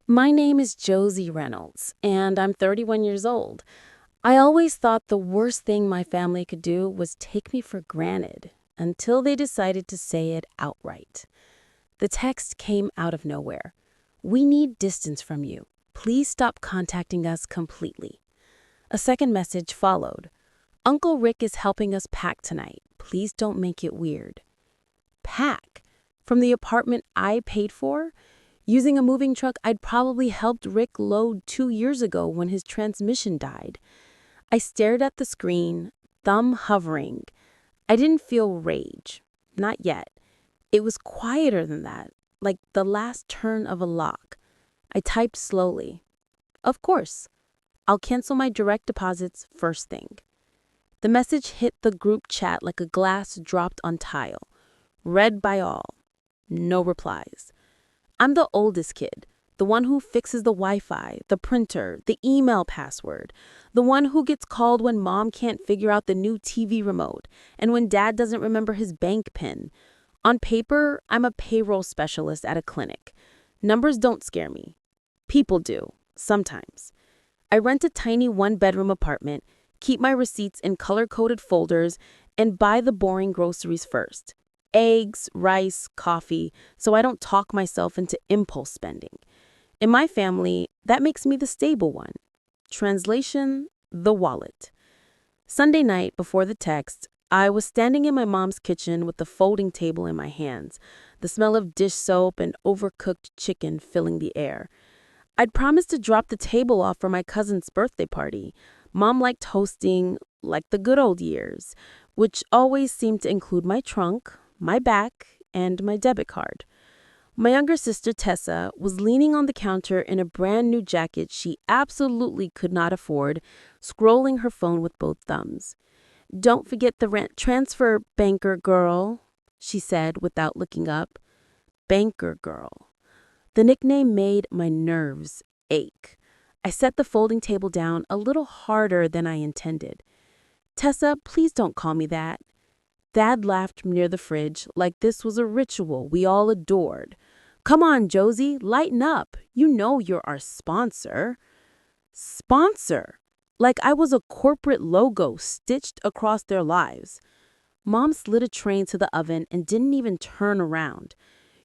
My name is Josie Reynolds, and I'm 31 years old. I always thought the worst thing my family could do was take me for granted until they decided to say it outright. The text came out of nowhere. We need distance from you. Please stop contacting us completely. A second message followed. Uncle Rick is helping us pack tonight. Please don't make it weird. Pack? From the apartment I paid for? Using a moving truck I'd probably helped Rick load 2 years ago when his transmission died. I stared at the screen, thumb hovering. I didn't feel rage. Not yet. It was quieter than that, like the last turn of a lock. I typed slowly. Of course. I'll cancel my direct deposits first thing. The message hit the group chat like a glass dropped on tile. Read by all. No replies. I'm the oldest kid, the one who fixes the Wi-Fi, the printer, the email password, the one who gets called when mom can't figure out the new TV remote, and when dad doesn't remember his bank PIN. On paper, I'm a payroll specialist at a clinic. Numbers don't scare me. People do, sometimes. I rent a tiny one-bedroom apartment, keep my receipts in color-coded folders, and buy the boring groceries first. Eggs, rice, coffee, so I don't talk myself into impulse spending. In my family, that makes me the stable one. Translation, the wallet. Sunday night, before the text, I was standing in my mom's kitchen with the folding table in my hands, the smell of dish soap and overcooked chicken filling the air. I'd promised to drop the table off for my cousin's birthday party. Mom liked hosting, like the good old years, which always seemed to include my trunk, my back, and my debit card. My younger sister, Tessa, was leaning on the counter in a brand new jacket she absolutely could not afford, scrolling her phone with both thumbs. Don't forget the rent transfer, banker girl, she said without looking up. Banker girl. The nickname made my nerves ache. I set the folding table down a little harder than I intended. Tessa, please don't call me that. Dad laughed from near the fridge like this was a ritual we all adored. Come on, Josie, lighten up. You know you're our sponsor. Sponsor? Like I was a corporate logo stitched across their lives. Mom slid a tray to the oven and didn't even turn around.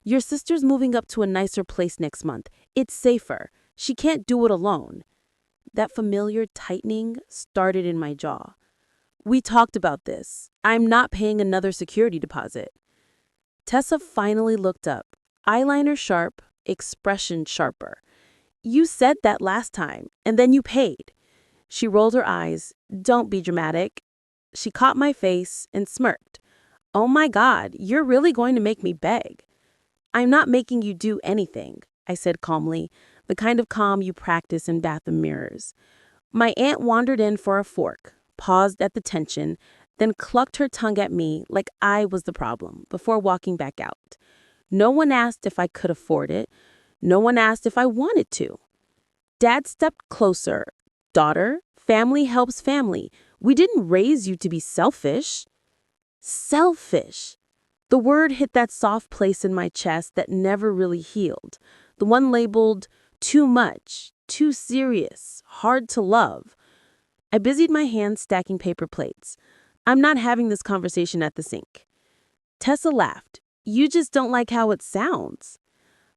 Your sister's moving up to a nicer place next month. It's safer. She can't do it alone. That familiar tightening started in my jaw. We talked about this. I'm not paying another security deposit. Tessa finally looked up, eyeliner sharp, expression sharper. You said that last time, and then you paid. She rolled her eyes. Don't be dramatic. She caught my face and smirked. Oh my God, you're really going to make me beg. I'm not making you do anything, I said calmly, the kind of calm you practice in bathroom mirrors. My aunt wandered in for a fork, paused at the tension, then clucked her tongue at me like I was the problem before walking back out. No one asked if I could afford it. No one asked if I wanted to. Dad stepped closer. Daughter, family helps family. We didn't raise you to be selfish. Selfish. The word hit that soft place in my chest that never really healed. The one labeled too much, too serious, hard to love. I busied my hands stacking paper plates. I'm not having this conversation at the sink. Tessa laughed. You just don't like how it sounds.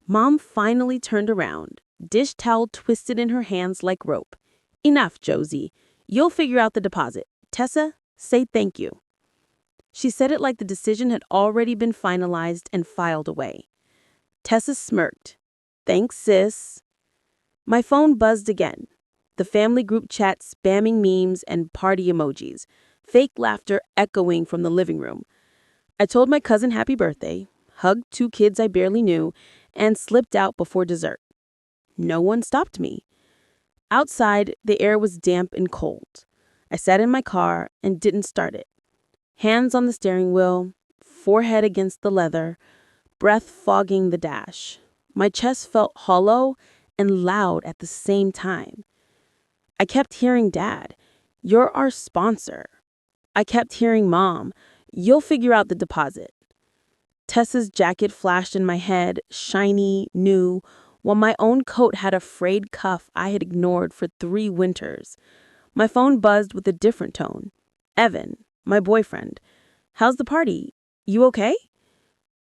Mom finally turned around, dish towel twisted in her hands like rope. Enough, Josie. You'll figure out the deposit. Tessa, say thank you. She said it like the decision had already been finalized and filed away. Tessa smirked. Thanks, sis. My phone buzzed again. The family group chat spamming memes and party emojis, fake laughter echoing from the living room. I told my cousin happy birthday, hugged two kids I barely knew, and slipped out before dessert. No one stopped me. Outside, the air was damp and cold. I sat in my car and didn't start it. Hands on the steering wheel, forehead against the leather, breath fogging the dash. My chest felt hollow and loud at the same time. I kept hearing Dad, you're our sponsor. I kept hearing Mom, you'll figure out the deposit. Tessa's jacket flashed in my head, shiny, new, while my own coat had a frayed cuff I had ignored for 3 winters. My phone buzzed with a different tone. Evan, my boyfriend. How's the party? You okay?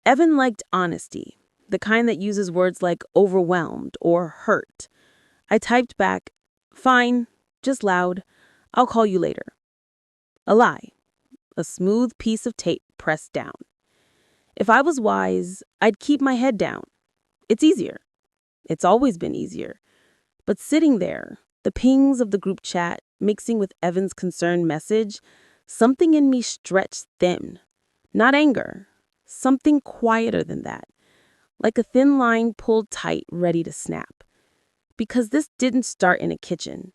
Evan liked honesty, the kind that uses words like overwhelmed or hurt. I typed back, fine, just loud. I'll call you later. A lie. A smooth piece of tape pressed down. If I was wise, I'd keep my head down. It's easier. It's always been easier. But sitting there, the pings of the group chat mixing with Evan's concerned message, something in me stretched thin. Not anger. Something quieter than that. Like a thin line pulled tight, ready to snap. Because this didn't start in a kitchen.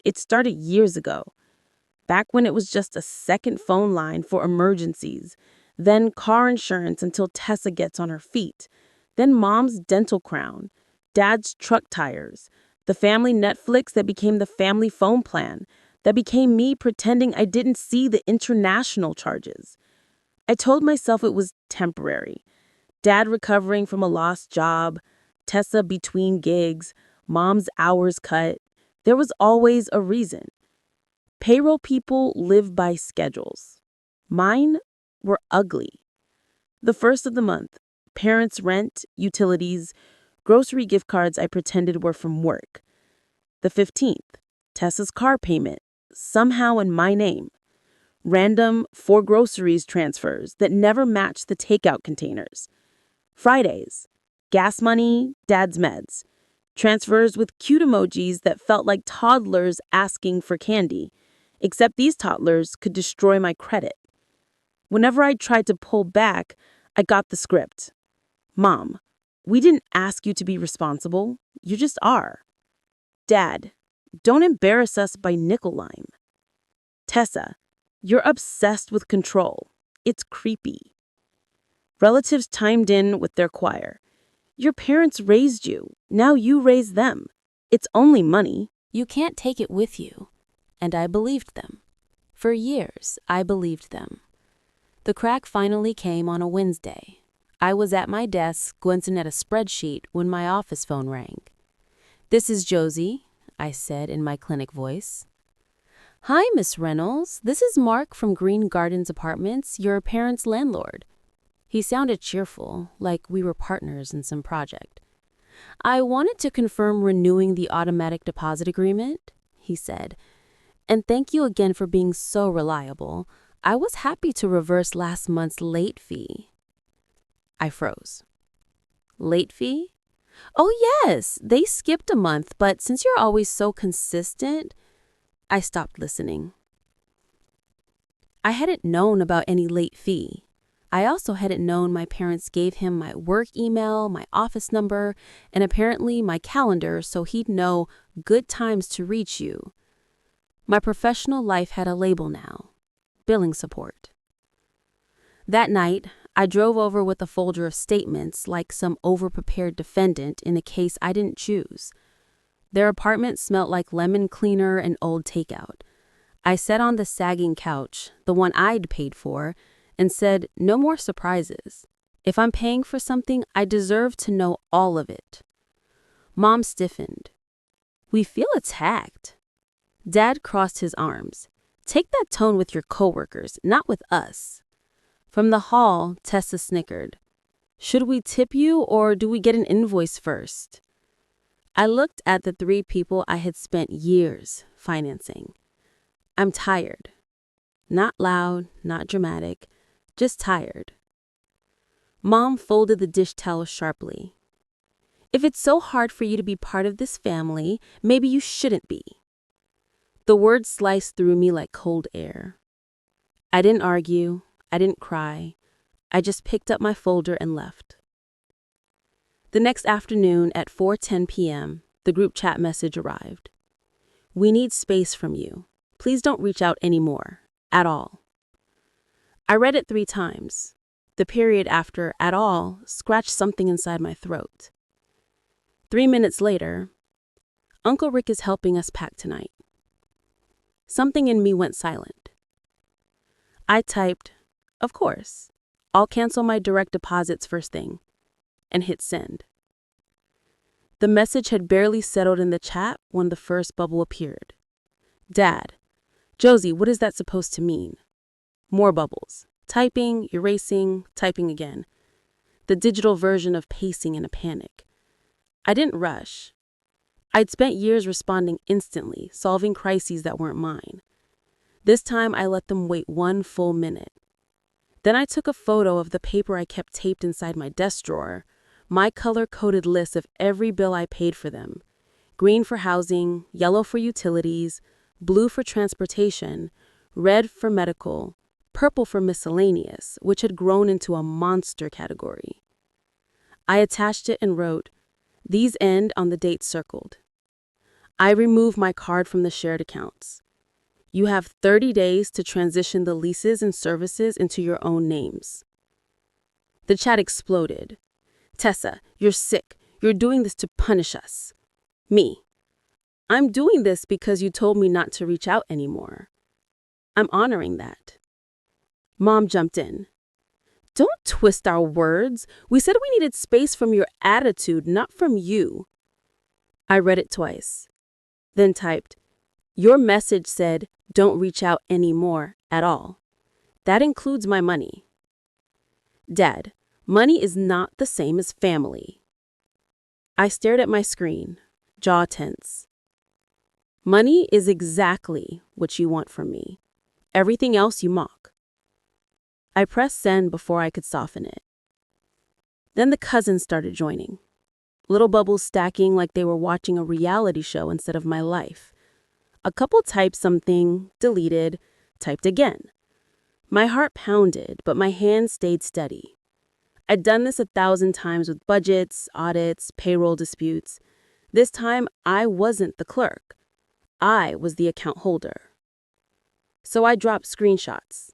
It started years ago. Back when it was just a second phone line for emergencies, then car insurance until Tessa gets on her feet, then mom's dental crown, dad's truck tires, the family Netflix that became the family phone plan, that became me pretending I didn't see the international charges. I told myself it was temporary. Dad recovering from a lost job, Tessa between gigs, mom's hours cut. There was always a reason. Payroll people live by schedules. Mine were ugly. The first of the month, parents' rent, utilities, grocery gift cards I pretended were from work. The 15th, Tessa's car payment, somehow in my name. Random for groceries transfers that never matched the takeout containers. Fridays, gas money, dad's meds. Transfers with cute emojis that felt like toddlers asking for candy, except these toddlers could destroy my credit. Whenever I tried to pull back, I got the script. Mom, we didn't ask you to be responsible. You just are. Dad, don't embarrass us by nickel lime. Tessa, you're obsessed with control. It's creepy. Relatives chimed in with their choir. Your parents raised you. Now you raise them. It's only money. You can't take it with you. And I believed them. For years, I believed them. The crack finally came on a Wednesday. I was at my desk glancing at a spreadsheet when my office phone rang. This is Josie, I said in my clinic voice. Hi, Miss Reynolds. This is Mark from Green Gardens Apartments, your parents' landlord. He sounded cheerful, like we were partners in some project. I wanted to confirm renewing the automatic deposit agreement, he said. And thank you again for being so reliable. I was happy to reverse last month's late fee. I froze. Late fee? Oh, yes, they skipped a month, but since you're always so consistent, I stopped listening. I hadn't known about any late fee. I also hadn't known my parents gave him my work email, my office number, and apparently my calendar so he'd know good times to reach you. My professional life had a label now. Billing support. That night, I drove over with a folder of statements like some overprepared defendant in a case I didn't choose. Their apartment smelled like lemon cleaner and old takeout. I sat on the sagging couch, the one I'd paid for, and said, no more surprises. If I'm paying for something, I deserve to know all of it. Mom stiffened. We feel attacked. Dad crossed his arms. Take that tone with your coworkers, not with us. From the hall, Tessa snickered. Should we tip you or do we get an invoice first? I looked at the 3 people I had spent years financing. I'm tired. Not loud, not dramatic. Just tired. Mom folded the dish towel sharply. If it's so hard for you to be part of this family, maybe you shouldn't be. The words sliced through me like cold air. I didn't argue. I didn't cry. I just picked up my folder and left. The next afternoon at 4:10 p.m., the group chat message arrived. We need space from you. Please don't reach out anymore. At all. I read it 3 times. The period after at all scratched something inside my throat. 3 minutes later, Uncle Rick is helping us pack tonight. Something in me went silent. I typed, of course. I'll cancel my direct deposits first thing, and hit send. The message had barely settled in the chat when the first bubble appeared. Dad, Josie, what is that supposed to mean? More bubbles. Typing, erasing, typing again. The digital version of pacing in a panic. I didn't rush. I'd spent years responding instantly, solving crises that weren't mine. This time I let them wait 1 full minute. Then I took a photo of the paper I kept taped inside my desk drawer, my color-coded list of every bill I paid for them. Green for housing, yellow for utilities, blue for transportation, red for medical, purple for miscellaneous, which had grown into a monster category. I attached it and wrote, "These end on the date circled." I removed my card from the shared accounts. You have 30 days to transition the leases and services into your own names. The chat exploded. Tessa, you're sick. You're doing this to punish us. Me. I'm doing this because you told me not to reach out anymore. I'm honoring that. Mom jumped in. Don't twist our words. We said we needed space from your attitude, not from you. I read it twice, then typed, your message said, don't reach out anymore at all. That includes my money. Dad, money is not the same as family. I stared at my screen, jaw tense. Money is exactly what you want from me. Everything else you mock. I pressed send before I could soften it. Then the cousins started joining. Little bubbles stacking like they were watching a reality show instead of my life. A couple typed something, deleted, typed again. My heart pounded, but my hands stayed steady. I'd done this 1,000 times with budgets, audits, payroll disputes. This time, I wasn't the clerk. I was the account holder. So I dropped screenshots.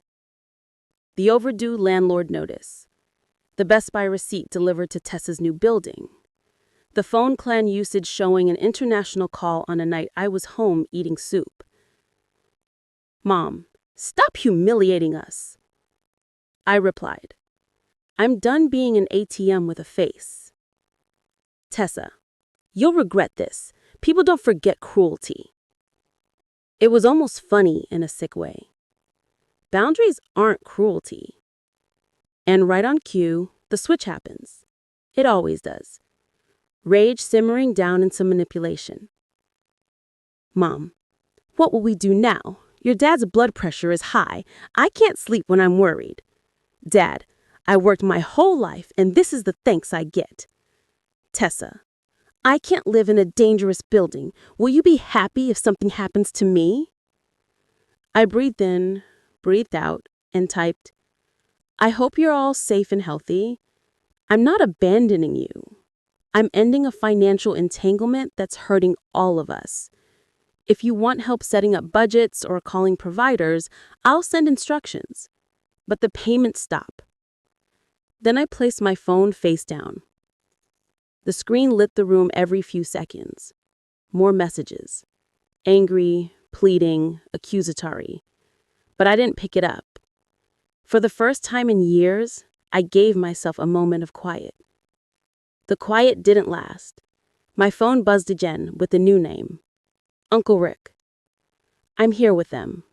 The overdue landlord notice. The Best Buy receipt delivered to Tessa's new building. The phone plan usage showing an international call on a night I was home eating soup. Mom, stop humiliating us. I replied, I'm done being an ATM with a face. Tessa, you'll regret this. People don't forget cruelty. It was almost funny in a sick way. Boundaries aren't cruelty. And right on cue, the switch happens. It always does. Rage simmering down into manipulation. Mom, what will we do now? Your dad's blood pressure is high. I can't sleep when I'm worried. Dad, I worked my whole life and this is the thanks I get. Tessa, I can't live in a dangerous building. Will you be happy if something happens to me? I breathed in, breathed out, and typed, I hope you're all safe and healthy. I'm not abandoning you. I'm ending a financial entanglement that's hurting all of us. If you want help setting up budgets or calling providers, I'll send instructions. But the payments stop. Then I placed my phone face down. The screen lit the room every few seconds. More messages. Angry, pleading, accusatory. But I didn't pick it up. For the first time in years, I gave myself a moment of quiet. The quiet didn't last. My phone buzzed again with a new name. Uncle Rick. I'm here with them.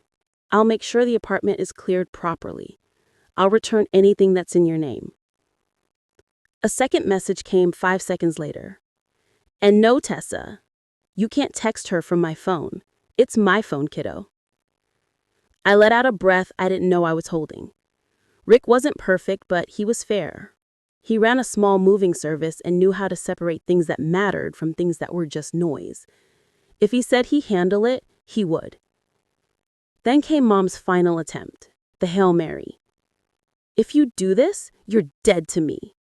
I'll make sure the apartment is cleared properly. I'll return anything that's in your name. A second message came 5 seconds later. And no, Tessa, you can't text her from my phone. It's my phone, kiddo. I let out a breath I didn't know I was holding. Rick wasn't perfect, but he was fair. He ran a small moving service and knew how to separate things that mattered from things that were just noise. If he said he'd handle it, he would. Then came Mom's final attempt, the Hail Mary. If you do this, you're dead to me.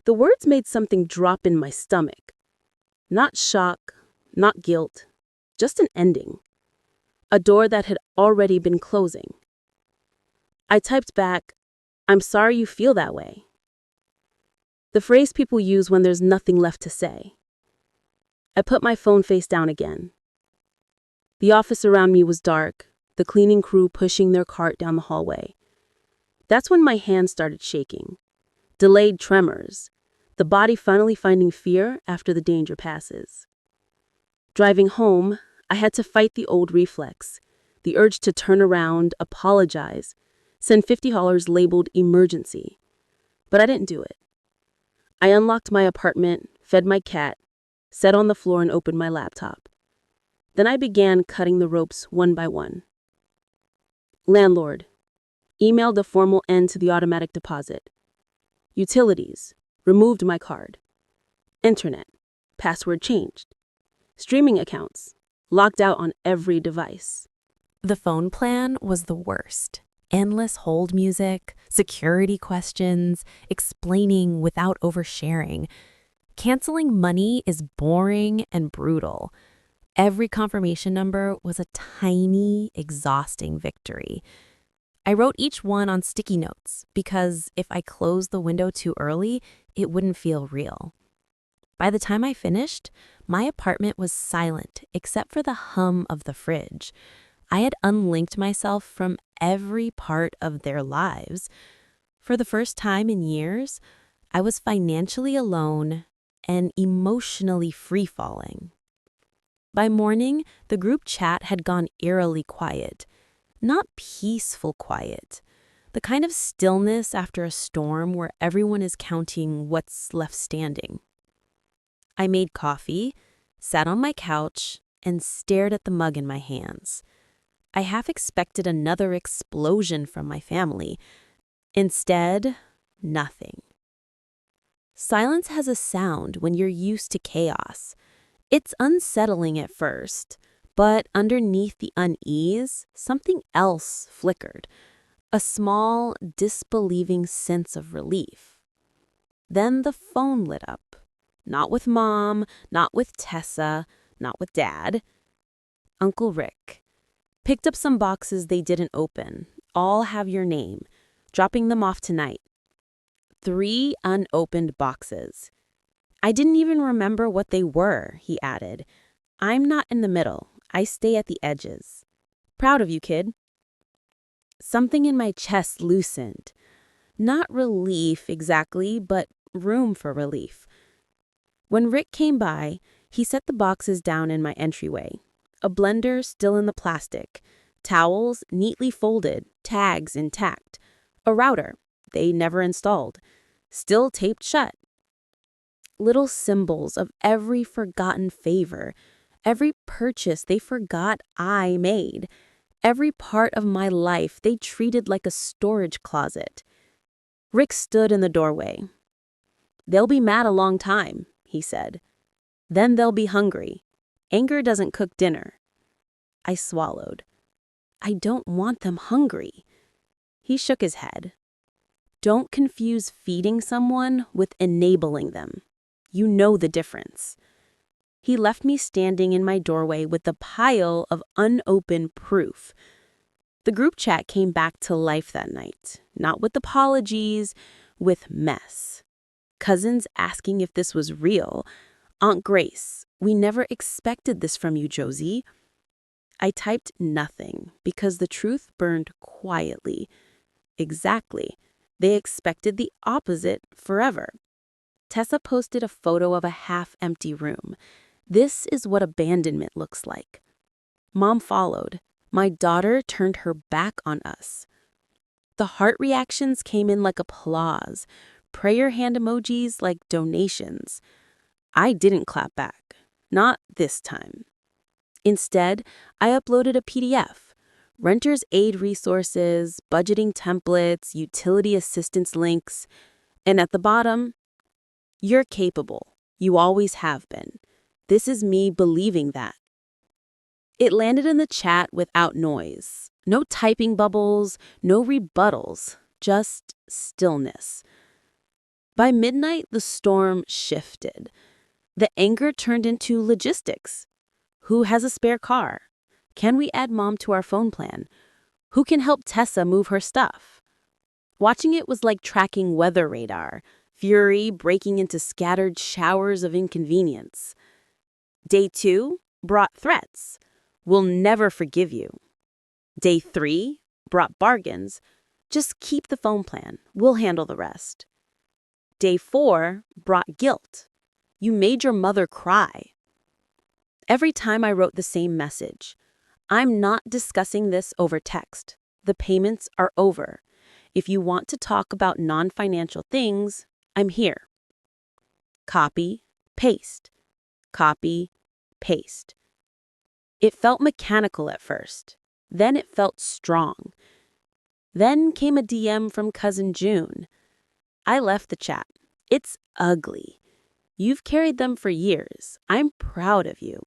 The words made something drop in my stomach. Not shock, not guilt, just an ending. A door that had already been closing. I typed back, I'm sorry you feel that way. The phrase people use when there's nothing left to say. I put my phone face down again. The office around me was dark, the cleaning crew pushing their cart down the hallway. That's when my hands started shaking. Delayed tremors. the body finally finding fear after the danger passes. Driving home, I had to fight the old reflex, the urge to turn around, apologize, send $50 labeled emergency. But I didn't do it. I unlocked my apartment, fed my cat, sat on the floor and opened my laptop. Then I began cutting the ropes one by one. Landlord, emailed a formal end to the automatic deposit. Utilities, removed my card. Internet, password changed. Streaming accounts, locked out on every device. The phone plan was the worst. Endless hold music, security questions, explaining without oversharing. Canceling money is boring and brutal. Every confirmation number was a tiny, exhausting victory. I wrote each one on sticky notes because if I closed the window too early, it wouldn't feel real. By the time I finished, my apartment was silent except for the hum of the fridge. I had unlinked myself from every part of their lives. For the first time in years, I was financially alone and emotionally free-falling. By morning, the group chat had gone eerily quiet. Not peaceful quiet. The kind of stillness after a storm where everyone is counting what's left standing. I made coffee, sat on my couch, and stared at the mug in my hands. I half expected another explosion from my family. Instead, nothing. Silence has a sound when you're used to chaos. It's unsettling at first, but underneath the unease, something else flickered. A small, disbelieving sense of relief. Then the phone lit up. Not with Mom, not with Tessa, not with Dad. Uncle Rick. Picked up some boxes they didn't open. All have your name. Dropping them off tonight. 3 unopened boxes. I didn't even remember what they were, he added. I'm not in the middle. I stay at the edges. Proud of you, kid. Something in my chest loosened. Not relief exactly, but room for relief. When Rick came by, he set the boxes down in my entryway. A blender still in the plastic, towels neatly folded, tags intact, a router they never installed, still taped shut. Little symbols of every forgotten favor, every purchase they forgot I made, every part of my life they treated like a storage closet. Rick stood in the doorway. They'll be mad a long time, he said. Then they'll be hungry. Anger doesn't cook dinner. I swallowed. I don't want them hungry. He shook his head. Don't confuse feeding someone with enabling them. You know the difference. He left me standing in my doorway with a pile of unopened proof. The group chat came back to life that night, not with apologies, with mess. Cousins asking if this was real. Aunt Grace, we never expected this from you, Josie. I typed nothing because the truth burned quietly. Exactly. They expected the opposite forever. Tessa posted a photo of a half-empty room. This is what abandonment looks like. Mom followed. My daughter turned her back on us. The heart reactions came in like applause. Prayer hand emojis like donations. I didn't clap back. Not this time. Instead, I uploaded a PDF. Renter's aid resources, budgeting templates, utility assistance links, and at the bottom, you're capable. You always have been. This is me believing that. It landed in the chat without noise. No typing bubbles, no rebuttals, just stillness. By midnight, the storm shifted. The anger turned into logistics. Who has a spare car? Can we add Mom to our phone plan? Who can help Tessa move her stuff? Watching it was like tracking weather radar, fury breaking into scattered showers of inconvenience. Day 2 brought threats. We'll never forgive you. Day 3 brought bargains. Just keep the phone plan. We'll handle the rest. Day 4 brought guilt. You made your mother cry. Every time I wrote the same message. I'm not discussing this over text. The payments are over. If you want to talk about non-financial things, I'm here. Copy, paste. Copy, paste. It felt mechanical at first. Then it felt strong. Then came a DM from Cousin June. I left the chat. It's ugly. You've carried them for years. I'm proud of you.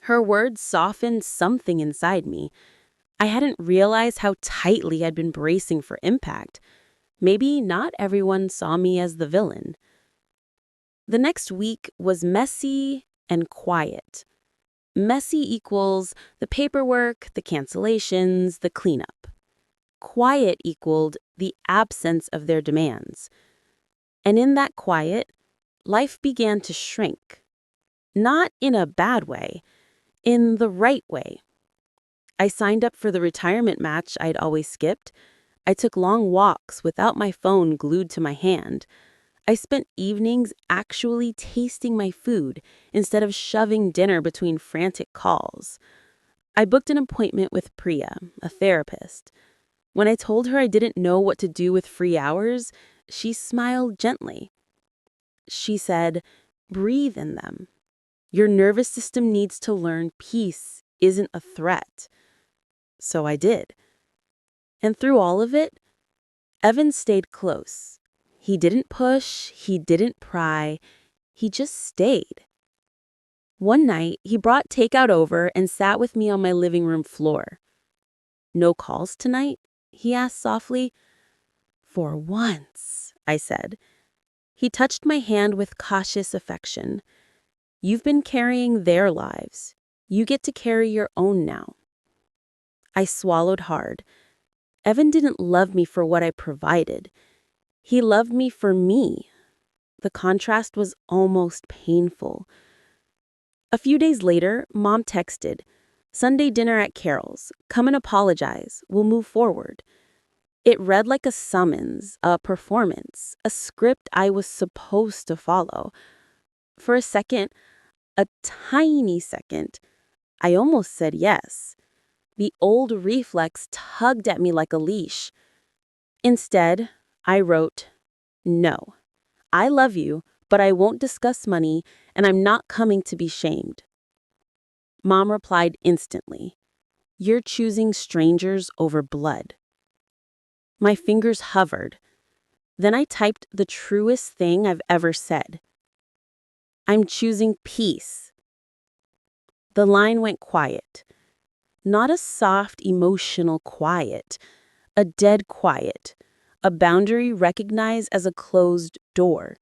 Her words softened something inside me. I hadn't realized how tightly I'd been bracing for impact. Maybe not everyone saw me as the villain. The next week was messy and quiet. Messy equals the paperwork, the cancellations, the cleanup. Quiet equaled the absence of their demands. And in that quiet, life began to shrink. Not in a bad way, in the right way. I signed up for the retirement match I'd always skipped. I took long walks without my phone glued to my hand. I spent evenings actually tasting my food instead of shoving dinner between frantic calls. I booked an appointment with Priya, a therapist. When I told her I didn't know what to do with free hours, she smiled gently. She said, "Breathe in them. Your nervous system needs to learn peace isn't a threat." So I did. And through all of it, Evan stayed close. He didn't push, he didn't pry, he just stayed. One night, he brought takeout over and sat with me on my living room floor. "No calls tonight?" he asked softly. "For once," I said. He touched my hand with cautious affection. "You've been carrying their lives. You get to carry your own now." I swallowed hard. Evan didn't love me for what I provided. He loved me for me. The contrast was almost painful. A few days later, Mom texted, "Sunday dinner at Carol's. Come and apologize. We'll move forward." It read like a summons, a performance, a script I was supposed to follow. For a second, a tiny second, I almost said yes. The old reflex tugged at me like a leash. Instead, I wrote, "No. I love you, but I won't discuss money, and I'm not coming to be shamed." Mom replied instantly, "You're choosing strangers over blood." My fingers hovered. Then I typed the truest thing I've ever said. "I'm choosing peace." The line went quiet. Not a soft, emotional quiet, a dead quiet, a boundary recognized as a closed door.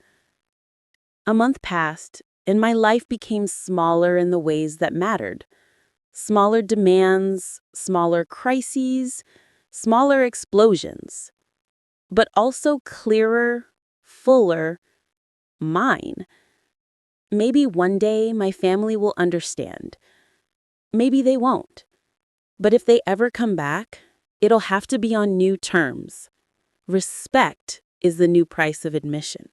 A month passed, and my life became smaller in the ways that mattered. Smaller demands, smaller crises, smaller explosions. But also clearer, fuller, mine. Maybe one day my family will understand. Maybe they won't. But if they ever come back, it'll have to be on new terms. Respect is the new price of admission.